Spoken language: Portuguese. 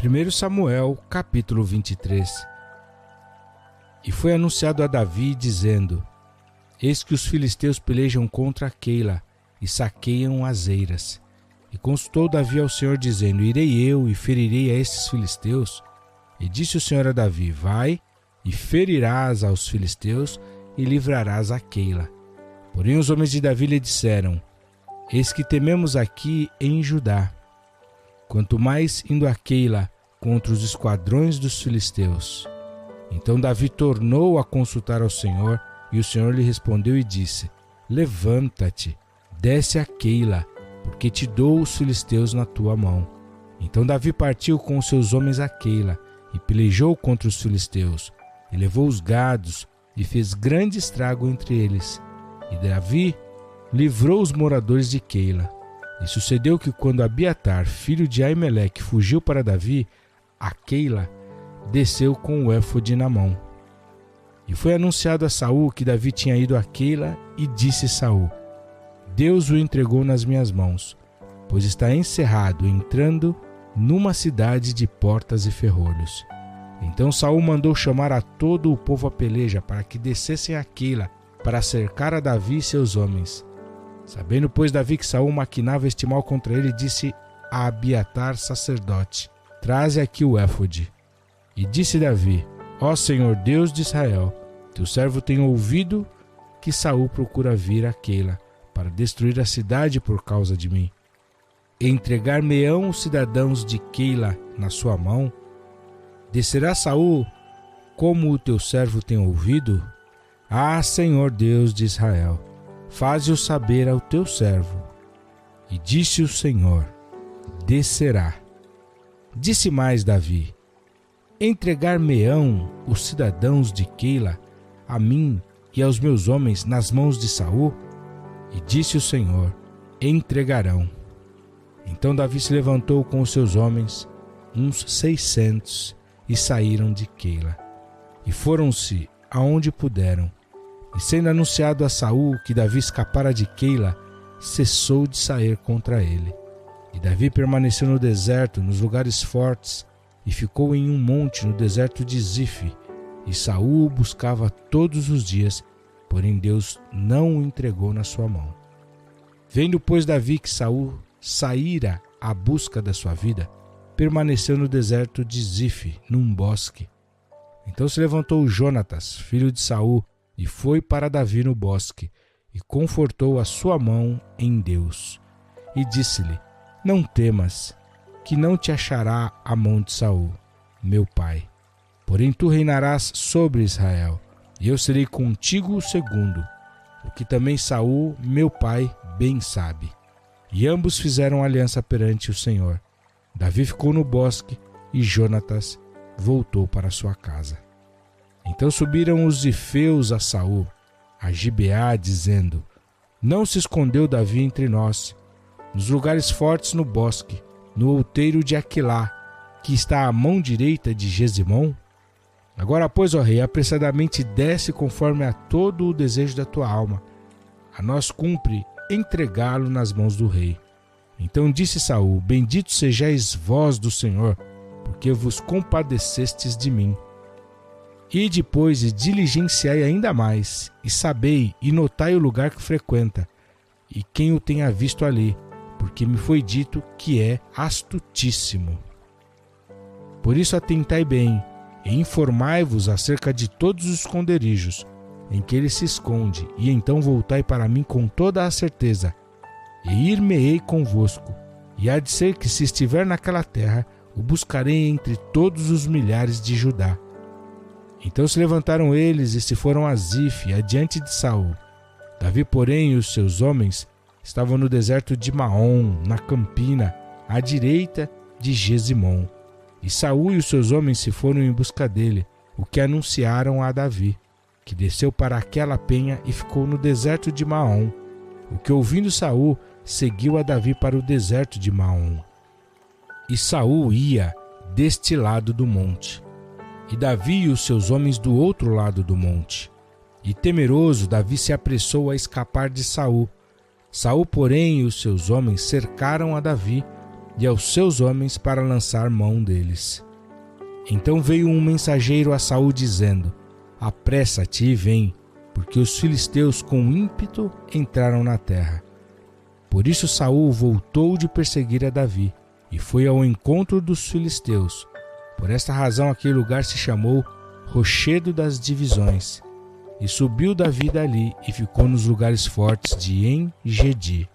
1 Samuel, capítulo 23. E foi anunciado a Davi, dizendo: Eis que os filisteus pelejam contra Keila e saqueiam as eiras. E consultou Davi ao Senhor, dizendo: Irei eu e ferirei a estes filisteus? E disse o Senhor a Davi: Vai e ferirás aos filisteus e livrarás a Keila. Porém os homens de Davi lhe disseram: Eis que tememos aqui em Judá, quanto mais indo a Keila contra os esquadrões dos filisteus. Então Davi tornou a consultar ao Senhor, e o Senhor lhe respondeu e disse: Levanta-te, desce a Keila, porque te dou os filisteus na tua mão. Então Davi partiu com os seus homens a Keila, e pelejou contra os filisteus, e levou os gados, e fez grande estrago entre eles. E Davi livrou os moradores de Keila. E sucedeu que quando Abiatar, filho de Aimeleque, fugiu para Davi, a Keila, desceu com o éfode na mão. E foi anunciado a Saul que Davi tinha ido a Keila, e disse Saul: Deus o entregou nas minhas mãos, pois está encerrado, entrando numa cidade de portas e ferrolhos. Então Saul mandou chamar a todo o povo à peleja, para que descessem a Keila, para cercar a Davi e seus homens. Sabendo, pois, Davi que Saul maquinava este mal contra ele, disse a Abiatar, sacerdote: Traze aqui o éfode. E disse Davi: Ó Senhor Deus de Israel, teu servo tem ouvido que Saul procura vir a Keila, para destruir a cidade por causa de mim. Entregar-me-ão os cidadãos de Keila na sua mão? Descerá Saul como o teu servo tem ouvido? Ah, Senhor Deus de Israel, faze-o saber ao teu servo. E disse o Senhor: Descerá. Disse mais Davi: Entregar-me-ão os cidadãos de Keila a mim e aos meus homens nas mãos de Saul? E disse o Senhor: Entregarão. Então Davi se levantou com os seus homens, uns 600, e saíram de Keila. E foram-se aonde puderam. E sendo anunciado a Saul que Davi escapara de Keila, cessou de sair contra ele. E Davi permaneceu no deserto, nos lugares fortes, e ficou em um monte no deserto de Zife. E Saul o buscava todos os dias, porém Deus não o entregou na sua mão. Vendo, pois, Davi que Saul saíra à busca da sua vida, permaneceu no deserto de Zife, num bosque. Então se levantou Jonatas, filho de Saul, e foi para Davi no bosque, e confortou a sua mão em Deus. E disse-lhe: Não temas, que não te achará a mão de Saul, meu pai. Porém tu reinarás sobre Israel, e eu serei contigo o segundo, o que também Saul, meu pai, bem sabe. E ambos fizeram aliança perante o Senhor. Davi ficou no bosque, e Jonatas voltou para sua casa. Então subiram os zifeus a Saul, a Gibeá, dizendo: Não se escondeu Davi entre nós, nos lugares fortes no bosque, no outeiro de Aquilá, que está à mão direita de Gesimon? Agora, pois, ó rei, apressadamente desce conforme a todo o desejo da tua alma. A nós cumpre entregá-lo nas mãos do rei. Então disse Saul: Bendito sejais vós do Senhor, porque vos compadecestes de mim. E depois diligenciai ainda mais, e sabei e notai o lugar que frequenta, e quem o tenha visto ali, porque me foi dito que é astutíssimo. Por isso atentai bem, e informai-vos acerca de todos os esconderijos em que ele se esconde, e então voltai para mim com toda a certeza, e ir-me-ei convosco, e há de ser que, se estiver naquela terra, o buscarei entre todos os milhares de Judá. Então se levantaram eles e se foram a Zife, adiante de Saul. Davi, porém, e os seus homens estavam no deserto de Maom, na campina, à direita de Gesimon. E Saul e os seus homens se foram em busca dele, o que anunciaram a Davi, que desceu para aquela penha e ficou no deserto de Maom. O que, ouvindo Saul, seguiu a Davi para o deserto de Maom. E Saul ia deste lado do monte, e Davi e os seus homens do outro lado do monte. E temeroso, Davi se apressou a escapar de Saul. Saul, porém, e os seus homens cercaram a Davi, e aos seus homens para lançar mão deles. Então veio um mensageiro a Saul dizendo: apressa-te e vem, porque os filisteus com ímpeto entraram na terra. Por isso Saul voltou de perseguir a Davi e foi ao encontro dos filisteus. Por esta razão aquele lugar se chamou Rochedo das Divisões. E subiu Davi dali e ficou nos lugares fortes de En-Gedi.